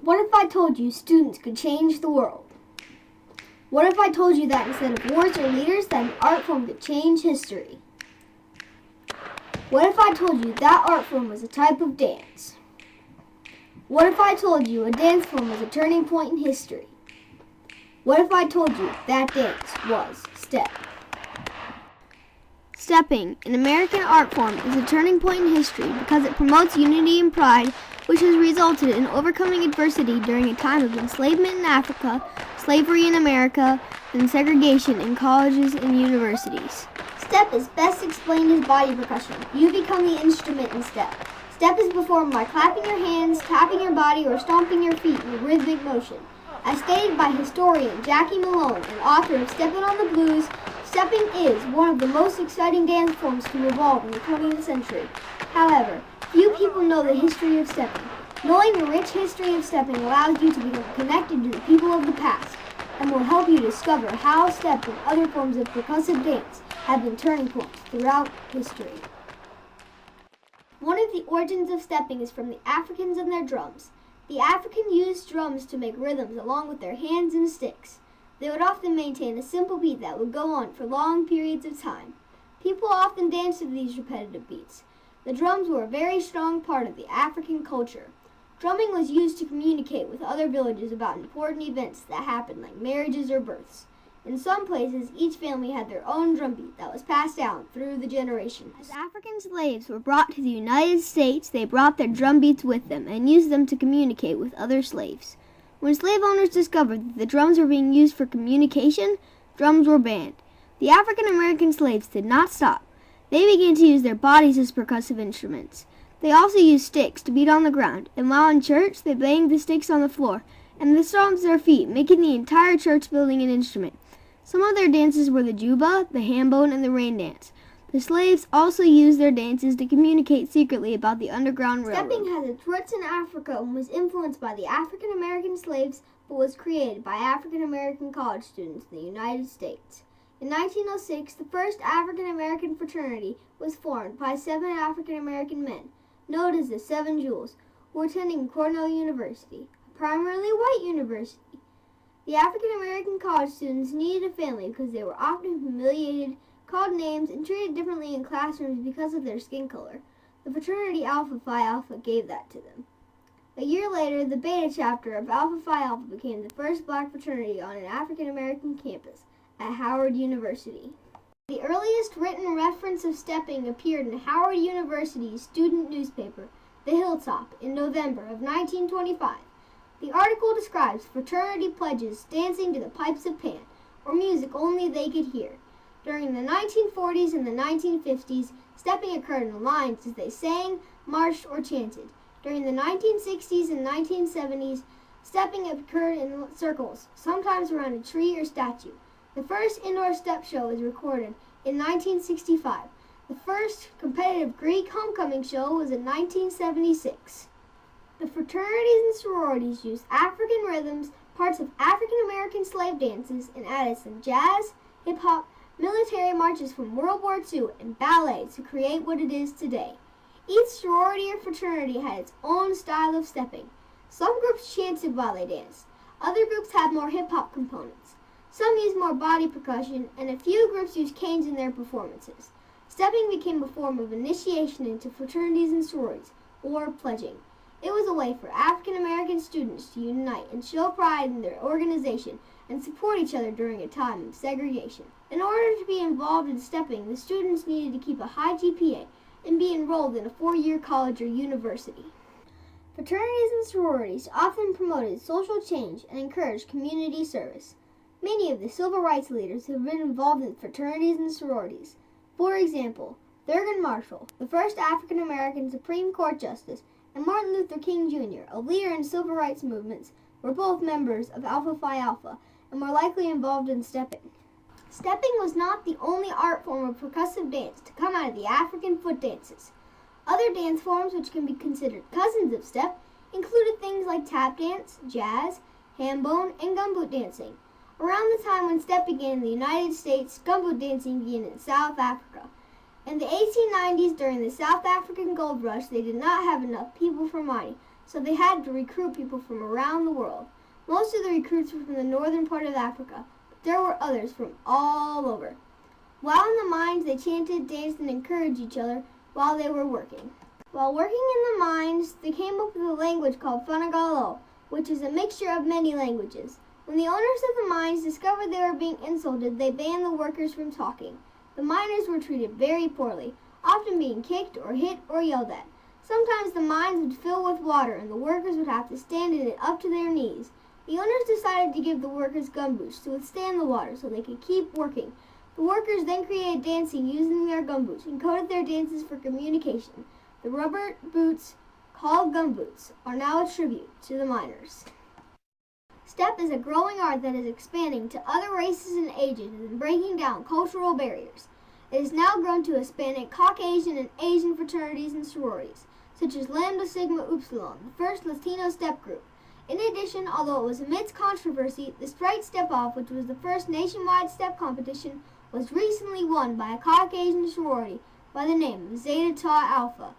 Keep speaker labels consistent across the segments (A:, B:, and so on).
A: What if I told you students could change the world? What if I told you that instead of wars or leaders, that an art form could change history? What if I told you that art form was a type of dance? What if I told you a dance form was a turning point in history? What if I told you that dance was step? Stepping, an American art form, is a turning point in history because it promotes unity and pride, which has resulted in overcoming adversity during a time of enslavement in Africa, slavery in America, and segregation in colleges and universities. Step is best explained as body percussion. You become the instrument in step. Step is performed by clapping your hands, tapping your body, or stomping your feet in a rhythmic motion. As stated by historian Jackie Malone and author of Steppin' on the Blues, stepping is one of the most exciting dance forms to evolve in the 20th century. However, few people know the history of stepping. Knowing the rich history of stepping allows you to become connected to the people of the past and will help you discover how step and other forms of percussive dance have been turning points throughout history. One of the origins of stepping is from the Africans and their drums. The Africans used drums to make rhythms along with their hands and sticks. They would often maintain a simple beat that would go on for long periods of time. People often danced to these repetitive beats. The drums were a very strong part of the African culture. Drumming was used to communicate with other villages about important events that happened, like marriages or births. In some places, each family had their own drum beat that was passed down through the generations. As African slaves were brought to the United States, they brought their drum beats with them and used them to communicate with other slaves. When slave owners discovered that the drums were being used for communication, drums were banned. The African American slaves did not stop. They began to use their bodies as percussive instruments. They also used sticks to beat on the ground, and while in church, they banged the sticks on the floor and the stomped their feet, making the entire church building an instrument. Some of their dances were the juba, the hambone, and the rain dance. The slaves also used their dances to communicate secretly about the Underground Railroad. Stepping has its roots in Africa and was influenced by the African American slaves, but was created by African American college students in the United States. In 1906, the first African American fraternity was formed by 7 African American men, known as the Seven Jewels, who were attending Cornell University, a primarily white university. The African American college students needed a family because they were often humiliated, called names, and treated differently in classrooms because of their skin color. The fraternity Alpha Phi Alpha gave that to them. A year later, the Beta chapter of Alpha Phi Alpha became the first black fraternity on an African American campus at Howard University. The earliest written reference of stepping appeared in Howard University's student newspaper, The Hilltop, in November of 1925. The article describes fraternity pledges dancing to the pipes of Pan, or music only they could hear. During the 1940s and the 1950s, stepping occurred in lines as they sang, marched, or chanted. During the 1960s and 1970s, stepping occurred in circles, sometimes around a tree or statue. The first indoor step show was recorded in 1965. The first competitive Greek homecoming show was in 1976. The fraternities and sororities used African rhythms, parts of African American slave dances, and added some jazz, hip-hop, military marches from World War II, and ballet to create what it is today. Each sorority or fraternity had its own style of stepping. Some groups chanted while they danced. Other groups had more hip-hop components. Some used more body percussion, and a few groups used canes in their performances. Stepping became a form of initiation into fraternities and sororities, or pledging. It was a way for African American students to unite and show pride in their organization and support each other during a time of segregation. In order to be involved in stepping, the students needed to keep a high GPA and be enrolled in a 4-year college or university. Fraternities and sororities often promoted social change and encouraged community service. Many of the civil rights leaders have been involved in fraternities and sororities. For example, Thurgood Marshall, the first African American Supreme Court Justice, and Martin Luther King Jr., a leader in civil rights movements, were both members of Alpha Phi Alpha and were likely involved in stepping. Stepping was not the only art form of percussive dance to come out of the African foot dances. Other dance forms which can be considered cousins of step included things like tap dance, jazz, hambone, and gumboot dancing. Around the time when step began in the United States, gumboot dancing began in South Africa. In the 1890s, during the South African gold rush, they did not have enough people for mining, so they had to recruit people from around the world. Most of the recruits were from the northern part of Africa, but there were others from all over. While in the mines, they chanted, danced, and encouraged each other while they were working. While working in the mines, they came up with a language called Fanagalo, which is a mixture of many languages. When the owners of the mines discovered they were being insulted, they banned the workers from talking. The miners were treated very poorly, often being kicked or hit or yelled at. Sometimes the mines would fill with water and the workers would have to stand in it up to their knees. The owners decided to give the workers gumboots to withstand the water so they could keep working. The workers then created dancing using their gumboots and coded their dances for communication. The rubber boots, called gumboots, are now a tribute to the miners. Step is a growing art that is expanding to other races and ages and breaking down cultural barriers. It has now grown to Hispanic, Caucasian, and Asian fraternities and sororities, such as Lambda Sigma Upsilon, the first Latino step group. In addition, although it was amidst controversy, the Straight Step Off, which was the first nationwide step competition, was recently won by a Caucasian sorority by the name of Zeta Tau Alpha.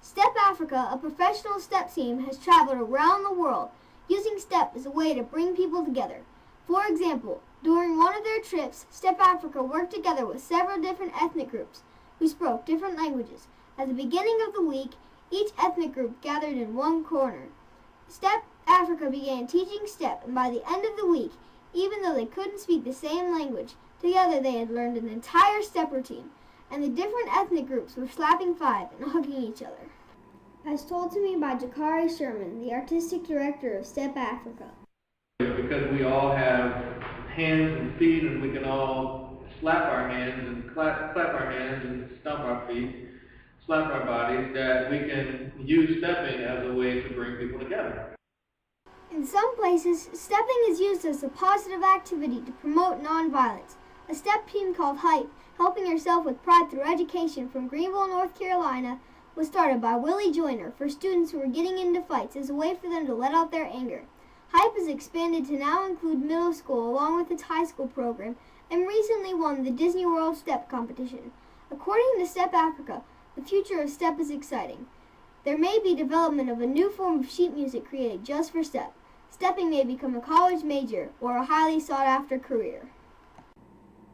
A: Step Africa, a professional step team, has traveled around the world, using step as a way to bring people together. For example, during one of their trips, Step Africa worked together with several different ethnic groups who spoke different languages. At the beginning of the week, each ethnic group gathered in one corner. Step Africa began teaching step, and by the end of the week, even though they couldn't speak the same language, together they had learned an entire step routine, and the different ethnic groups were slapping five and hugging each other. As told to me by Jakari Sherman, the artistic director of Step Africa.
B: Because we all have hands and feet, and we can all slap our hands and clap our hands and stomp our feet, slap our bodies, that we can use stepping as a way to bring people together.
A: In some places, stepping is used as a positive activity to promote nonviolence. A step team called HYPE, Helping Yourself with Pride Through Education from Greenville, North Carolina, was started by Willie Joyner for students who were getting into fights as a way for them to let out their anger. HYPE has expanded to now include middle school along with its high school program and recently won the Disney World Step competition. According to Step Africa, the future of step is exciting. There may be development of a new form of sheet music created just for step. Stepping may become a college major or a highly sought-after career.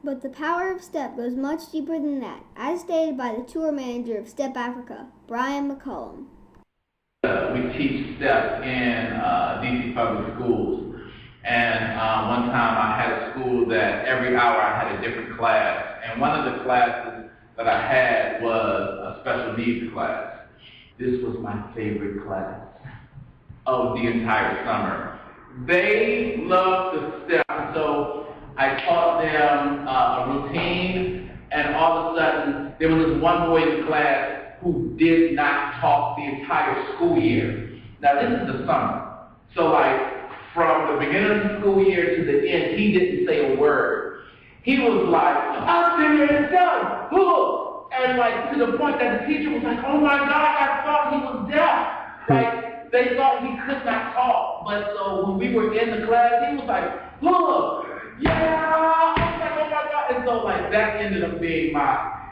A: But the power of step goes much deeper than that, as stated by the tour manager of Step Africa, Brian McCullum.
C: We teach step in DC public schools, and one time I had a school that every hour I had a different class, and one of the classes that I had was a special needs class. This was my favorite class of the entire summer. They loved the step, so I taught them a routine, and all of a sudden, there was this one boy in the class who did not talk the entire school year. Now, this is the summer. So, from the beginning of the school year to the end, he didn't say a word. He was like, I'm sitting here and done, look! And, to the point that the teacher was like, oh my God, I thought he was deaf. They thought he could not talk. But so when we were in the class, he was like, look! Yeah! I was like, oh my God. And so that ended up being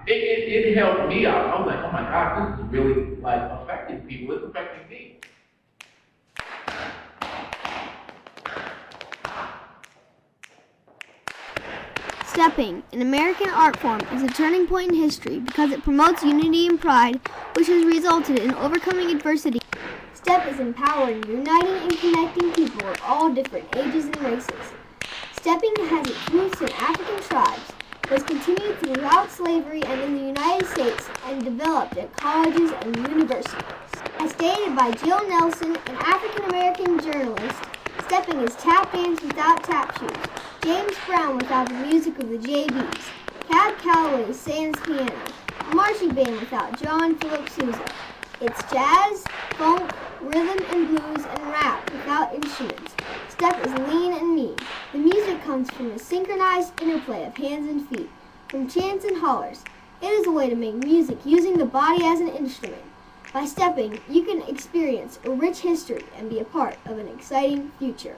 C: it helped me out. I was like, oh my God, this is really affecting people. It's affecting me.
A: Stepping, an American art form, is a turning point in history because it promotes unity and pride, which has resulted in overcoming adversity. Step is empowering, uniting, and connecting people of all different ages and races. Stepping has its roots in African tribes, was continued throughout slavery and in the United States, and developed at colleges and universities. As stated by Jill Nelson, an African-American journalist, stepping is tap dance without tap shoes, James Brown without the music of the JBs, Cab Calloway's sans piano, a marching band without John Philip Sousa. It's jazz, funk, rhythm and blues, and rap without instruments. Step is lean and mean. The music comes from a synchronized interplay of hands and feet, from chants and hollers. It is a way to make music using the body as an instrument. By stepping, you can experience a rich history and be a part of an exciting future.